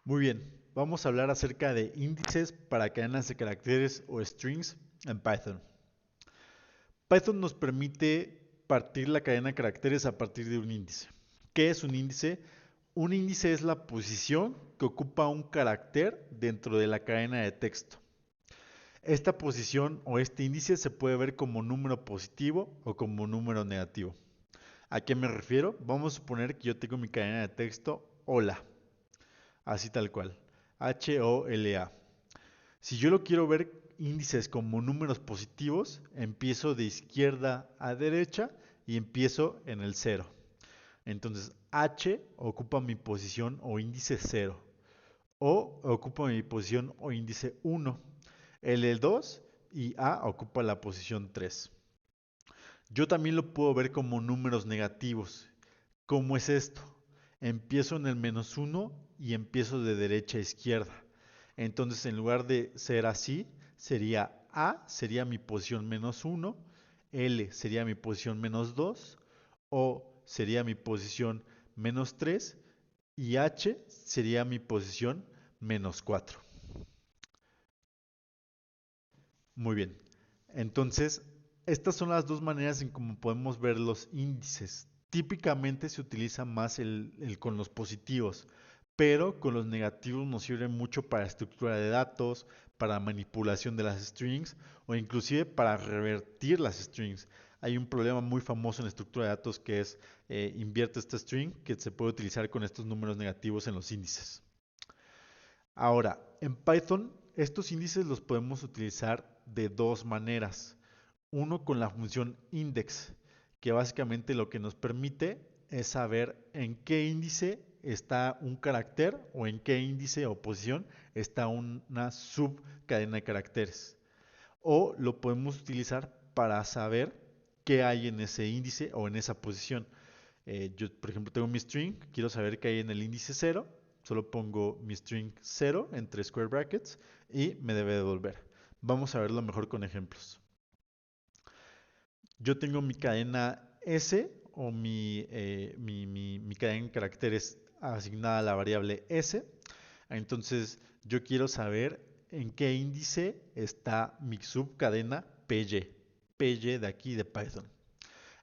Muy bien, vamos a hablar acerca de índices para cadenas de caracteres o strings en Python. Python nos permite partir la cadena de caracteres a partir de un índice. ¿Qué es un índice? Un índice es la posición que ocupa un carácter dentro de la cadena de texto. Esta posición o este índice se puede ver como número positivo o como número negativo. ¿A qué me refiero? Vamos a suponer que yo tengo mi cadena de texto hola, así tal cual, Hola. Si yo lo quiero ver índices como números positivos, empiezo de izquierda a derecha y empiezo en el cero. Entonces H ocupa mi posición o índice cero. O ocupa mi posición o índice 1. L2 y A ocupa la posición 3. Yo también lo puedo ver como números negativos. ¿Cómo es esto? Empiezo en el menos 1 y empiezo de derecha a izquierda. Entonces, en lugar de ser así, sería A sería mi posición menos 1, L sería mi posición menos 2, O sería mi posición menos 3 y H sería mi posición menos 4. Muy bien. Entonces, estas son las dos maneras en cómo podemos ver los índices. Típicamente se utiliza más con los positivos, pero con los negativos nos sirve mucho para estructura de datos, para manipulación de las strings o inclusive para revertir las strings. Hay un problema muy famoso en la estructura de datos que es invierte esta string que se puede utilizar con estos números negativos en los índices. Ahora, en Python, estos índices los podemos utilizar de dos maneras. Uno con la función index, que básicamente lo que nos permite es saber en qué índice está un carácter o en qué índice o posición está una subcadena de caracteres. O lo podemos utilizar para saber qué hay en ese índice o en esa posición. Yo, por ejemplo, tengo mi string, quiero saber qué hay en el índice cero, solo pongo mi string 0 entre square brackets y me debe devolver. Vamos a verlo mejor con ejemplos. Yo tengo mi cadena S o mi cadena en caracteres asignada a la variable S. Entonces yo quiero saber en qué índice está mi subcadena PY. PY de aquí de Python.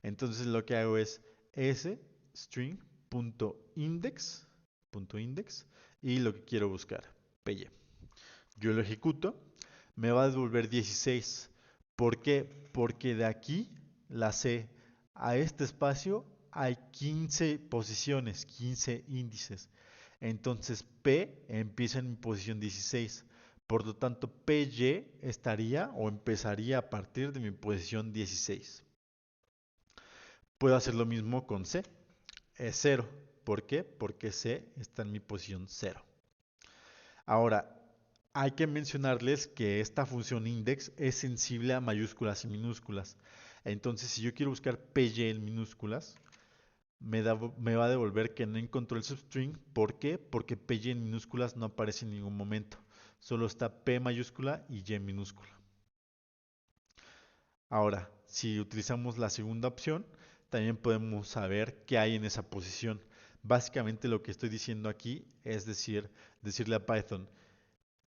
Entonces lo que hago es string.index y lo que quiero buscar, PY. Yo lo ejecuto, me va a devolver 16. ¿Por qué? Porque de aquí, la C, a este espacio hay 15 posiciones, 15 índices. Entonces P empieza en mi posición 16. Por lo tanto, PY estaría o empezaría a partir de mi posición 16. Puedo hacer lo mismo con C. Es 0. ¿Por qué? Porque C está en mi posición 0. Ahora, hay que mencionarles que esta función index es sensible a mayúsculas y minúsculas. Entonces, si yo quiero buscar PY en minúsculas, me va a devolver que no encontró el substring. ¿Por qué? Porque PY en minúsculas no aparece en ningún momento. Solo está P mayúscula y Y minúscula. Ahora, si utilizamos la segunda opción, también podemos saber qué hay en esa posición. Básicamente lo que estoy diciendo aquí es decirle a Python,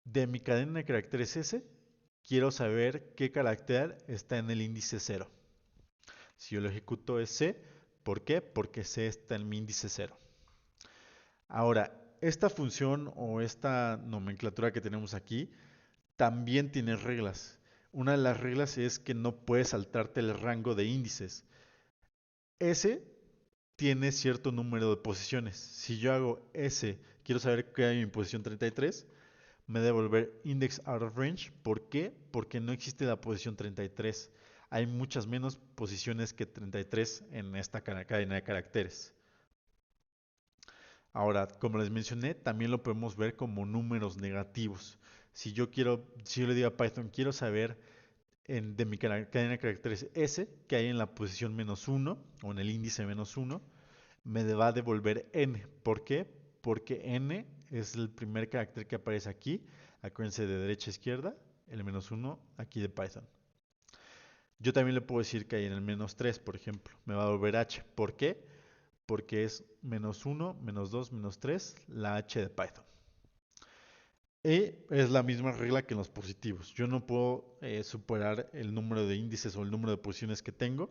de mi cadena de caracteres S, quiero saber qué carácter está en el índice 0. Si yo lo ejecuto es C, ¿por qué? Porque C está en mi índice 0. Ahora, esta función o esta nomenclatura que tenemos aquí también tiene reglas. Una de las reglas es que no puedes saltarte el rango de índices. S tiene cierto número de posiciones. Si yo hago S, quiero saber qué hay en mi posición 33, me debe devolver index out of range. ¿Por qué? Porque no existe la posición 33. Hay muchas menos posiciones que 33 en esta cadena de caracteres. Ahora, como les mencioné, también lo podemos ver como números negativos. Si yo le digo a Python, quiero saber de mi cadena de caracteres S, que hay en la posición menos 1 o en el índice menos 1, me va a devolver n. ¿Por qué? Porque n es el primer carácter que aparece aquí. Acuérdense de derecha a izquierda, el menos 1 aquí de Python. Yo también le puedo decir que hay en el menos 3, por ejemplo. Me va a devolver h. ¿Por qué? Porque es menos 1, menos 2, menos 3, la h de Python. Y es la misma regla que en los positivos. Yo no puedo superar el número de índices o el número de posiciones que tengo.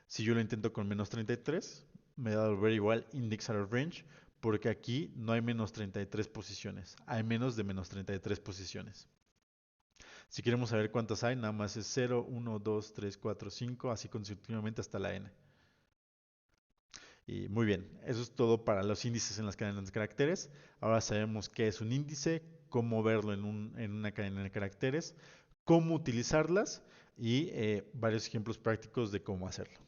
Si yo lo intento con menos 33, me va a volver igual index out of range, porque aquí no hay menos 33 posiciones, hay menos de menos 33 posiciones. Si queremos saber cuántas hay, nada más es 0, 1, 2, 3, 4, 5, así consecutivamente hasta la n. Y muy bien, eso es todo para los índices en las cadenas de caracteres. Ahora sabemos qué es un índice, cómo verlo en una cadena de caracteres, cómo utilizarlas y varios ejemplos prácticos de cómo hacerlo.